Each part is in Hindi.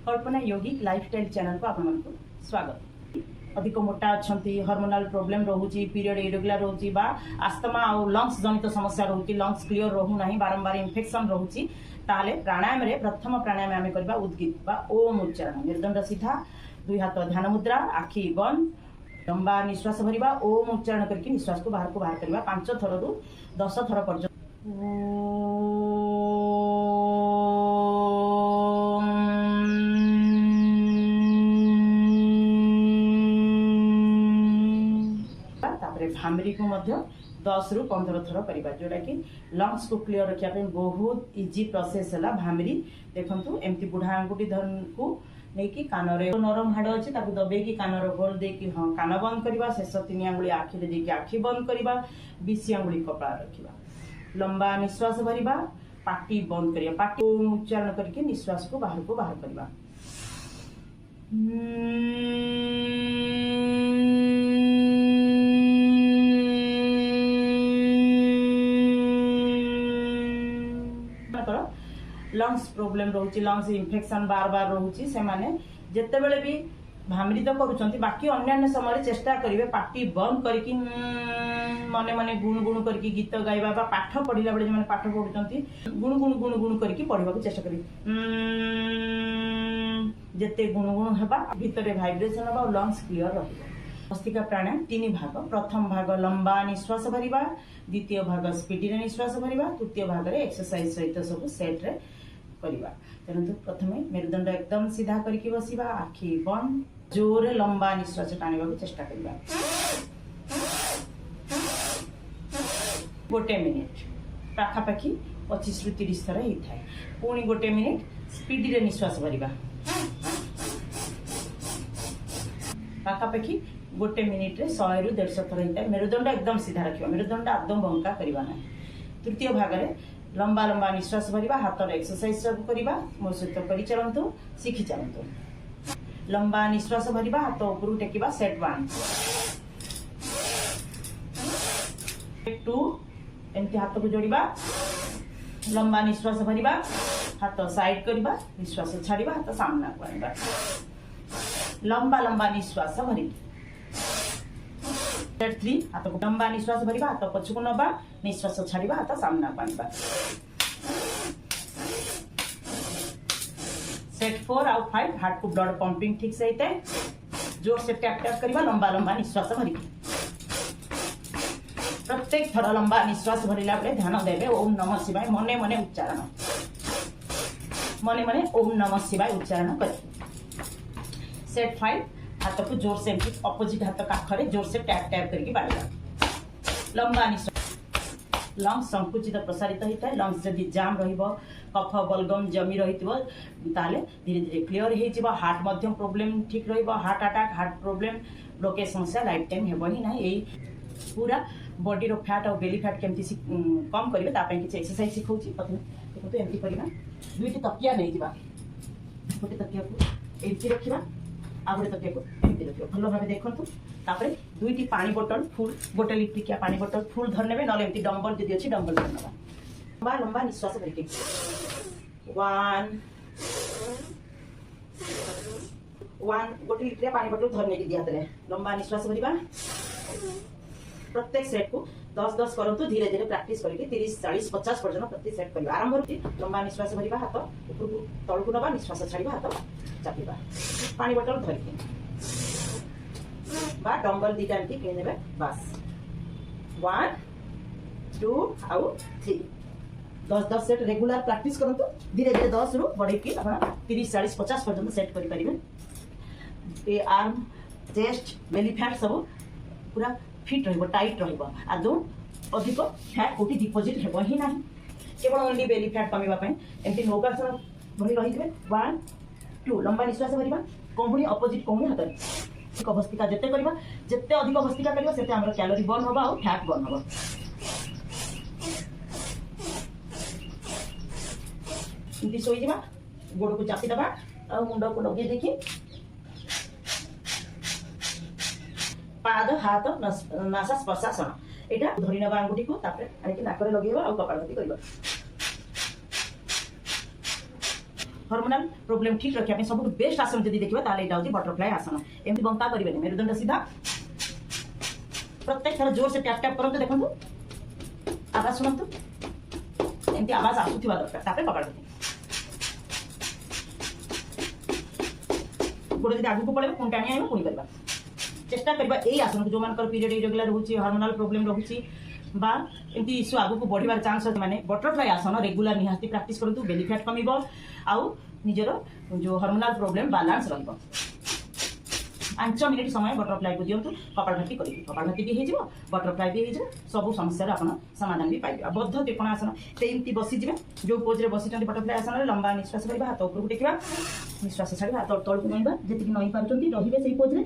कल्पना योगिक लाइफस्टाइल चैनल को आपको स्वागत। अधिक मोटा अच्छा हार्मोनाल प्रोब्लेम रोचे पीरियड इरेगुलर रोचे आस्थमा और लंग्स जनित समस्या रोचे लंग्स क्लीयर रोना बारंबार इन्फेक्शन रोचे ताले प्राणायाम रे प्रथम प्राणायाम आम करवा उद्गीत बा ओम उच्चारण मेरुदंड सीधा दुई हाथ ध्यान मुद्रा आखि बंद लंबा निश्वास भरिबा ओम उच्चारण करके निश्वास को बाहर करवा 5 थर रु 10 थर पर्यंत भामरी को 10 रु 15 थर करवा जोटा कि लंग्स को क्लीयर रखा बहुत इजी प्रोसेस है। भामरी देखु एमती बुढ़ा आंगुठी धन को नहीं कान नरम हाड़ अच्छे दबेकी कान गोल देकी हाँ कान बंद करवा शेष 3 आंगुली आखिरे देकी आखि बंद करवा 20 आंगुली कपाल रखा लंबा निश्वास भरिबा पाटी बंद करिया पाटी उच्चारण करके निश्वास को बाहर करवा लंग्स प्रोब्लेम रोचे लंग्स इन्फेक्शन बार बार रोचे से माने जेते बेले भी भामरी तो करूछंती बाकी अन्य समय चेष्टा करिवे पाटी बंद करके मने मने गुण गुण करके गीत गाइबा बा पाठ पढ़िला बेले माने पाठ पढुछंती गुण गुण गुण गुण करके पढ़िबा को चेष्टा करिवे जेते गुण गुण हेबा भीतरे वाइब्रेशन हेबा और लंग्स क्लियर रहबो। भस्त्रिका प्राणायाम 3 भाग प्रथम भाग लंबा निश्वास भरिबा द्वितीय भाग स्पीड रे निश्वास भरिबा तृतीय भाग रे एक्सरसाइज सहित सब सेट रे करवा तेणु प्रथम मेरुदंड एकदम सीधा करके बसिबा आखि बंद जोर लंबा निश्वास टाणिबा को चेष्टा करबा गोटे मिनिट पाखापाखि 25 रु 30 थर ही थाए पुणी गोटे मिनिट स्पीड रे निश्वास भरिबा पाखापाखि गोटे मिनिट रे 100 रु 150 थर ही थाए मेरुदंड एकदम सीधा रखिबा मेरुदंड आदम बंका करबा ना। तृतीय भाग रे लंबा लंबा निश्वास भरिबा हाथ एक्सरसाइज सब करबा मो सहित करि चलंतु सीखि चलंतु लंबा निश्वास भरिबा हाथ ऊपर टेकिबा सेट 1 2 एमती हाथ को जोड़िबा लंबा निश्वास भरिबा हाथ साइड करबा निश्वास छाड़िबा हाथ सामना करबा लंबा लंबा निश्वास भरि सेट 3 हाथ को लंबा निश्वास भरिबा हाथ पछकु नबा निश्वास छाड़िबा हाथ सामना पानिबा सेट 4 और 5 हार्ट को ब्लड पंपिंग ठीक से होता है जोर से टैप टैप करबा लंबा लंबा निश्वास भरि प्रत्येक थर लंबा निश्वास भरिला बेले ध्यान देबे ओम नमः शिवाय मने मने उच्चारण मने मने ओम नमः शिवाय उच्चारण कर सेट 5 हाथ को जोर से अपोजिट हाथ काखरे जोर से टैप टैप करके बाड़िबा लंबा निश्वास लंग्स संकुचित प्रसारित होता है लंग्स जदि जाम रहिबो कफ बलगम जमी रहितबो ताले धीरे धीरे क्लियर हे जिबो हार्ट मध्यम प्रॉब्लम ठीक रहिबो heart attack heart problem blockage समस्या लाइफ टाइम हेबो ही ना। एई पूरा बॉडी रो फैट और बेली फैट केमती कम करिवे ता पय कि एक्सरसाइज सिखौची प्रथम देखो एमती करिबा दुईटी तकिया नै जिबा गोटे तकिया को एमती रखिबा आ गोटे तकिया को एमती रखिबा भलो भाबे देखंतु तापरे दुईटी पानी बोतल फुल गोटे लिट्रिकिया पानी बोतल फुल धर नेबे नले एमती डंबल जदि अछि डंबल धर नबा लंबा लंबा निश्वास भरिके 1 गोटे लिट्रिया पानी बोतल धर नेकी दिया तले लंबा निश्वास भरिबा प्रत्येक सेट को 10-10 करंतु धीरे धीरे प्रैक्टिस करके 30-40-50 पर्यंत प्रति सेट करबा आरंभ होती लंबा निश्वास भरिबा हाथ ऊपर को तळ को नबा निश्वास छाड़िबा हाथ चापिबा पानी बोतल धरके बा डंबल दीटा एमती किने नेबे बस 1 2 और 3 10-10 सेट रेगुलर प्रैक्टिस करंतु धीरे धीरे 10 रु बढ़े कि आपण 30-40-50 पर्यंत सेट करि परिबे ए आर्म चेस्ट बेली फैट सब पूरा फिट रहिबो टाइट रहिबो आदो अधिक फैट कोटी डिपोजिट हेबो ही नाही केवल ओनली बेली फैट कमिबा पय एमती नौकासन भरि रहिबे 1 2 लंबा निश्वास भरिबा कोंबुनी अपोजिट कोंबुनी हाथ अधिक भस्त्रिका जेते करबा जेते अधिक भस्त्रिका करबा सेते हमर कैलोरी बर्न होबा और फैट बर्न होबा इनती सोई जिबा गोड़ को चापी दबा और मुंडो को लगे देखि पाद हाथ नासा स्पर्शासन एटा धरि नबा अंगुठी को तापरे आनि नाकरे लगेबा और कपाल भर्ती करबा हार्मोनल प्रॉब्लम ठीक रखिया सब बेस्ट आसन जब देखिए ताले एटा होची बटरफ्लाई आसन एमती बंका करिवे मेरुदंड सीधा प्रत्येक थर जोर से टैप टैप करते देखो आवाज सुनतु एमती आवाज आसुथिबा दरकार तापरे पकड़ गोड़ जब आगू पड़े पुणी टाणी आए पुणी करवा चेष्टा करवा यही आसन को जो मान पीरियड इरेगुलर होची हार्मोनल प्रॉब्लम रोची बा एमती इश्यू आगू को बढ़िबार चांस अछि माने बटरफ्लाई आसन रेगुलर निहाती प्रैक्टिस करंतु बेली फैट कमिबो आउ निजर जो हार्मोनल प्रॉब्लम बैलेंस रहइबो 5 मिनिट समय बटरफ्लाई को दियंतु कपालभाति करिबि कपालभाति भी हेजिबो बटरफ्लाई भी हेजिबो सब समस्या आपण समाधान भी पाइबो बद्ध त्रिकोण आसन सेमती बसी जिवे जो पोज रे बसी बटरफ्लाई आसन रे लंबा निश्वास लेबा हाथ ऊपर को टेकिबा निश्वास छाड़िबा हाथ तळ को नइबा जेति नइ पारुचंती रहिबे सेही पोज रे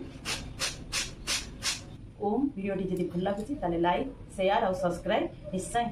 ओम वीडियो जदि भल लागुची ताले लाइक शेयर और सब्सक्राइब निश्चय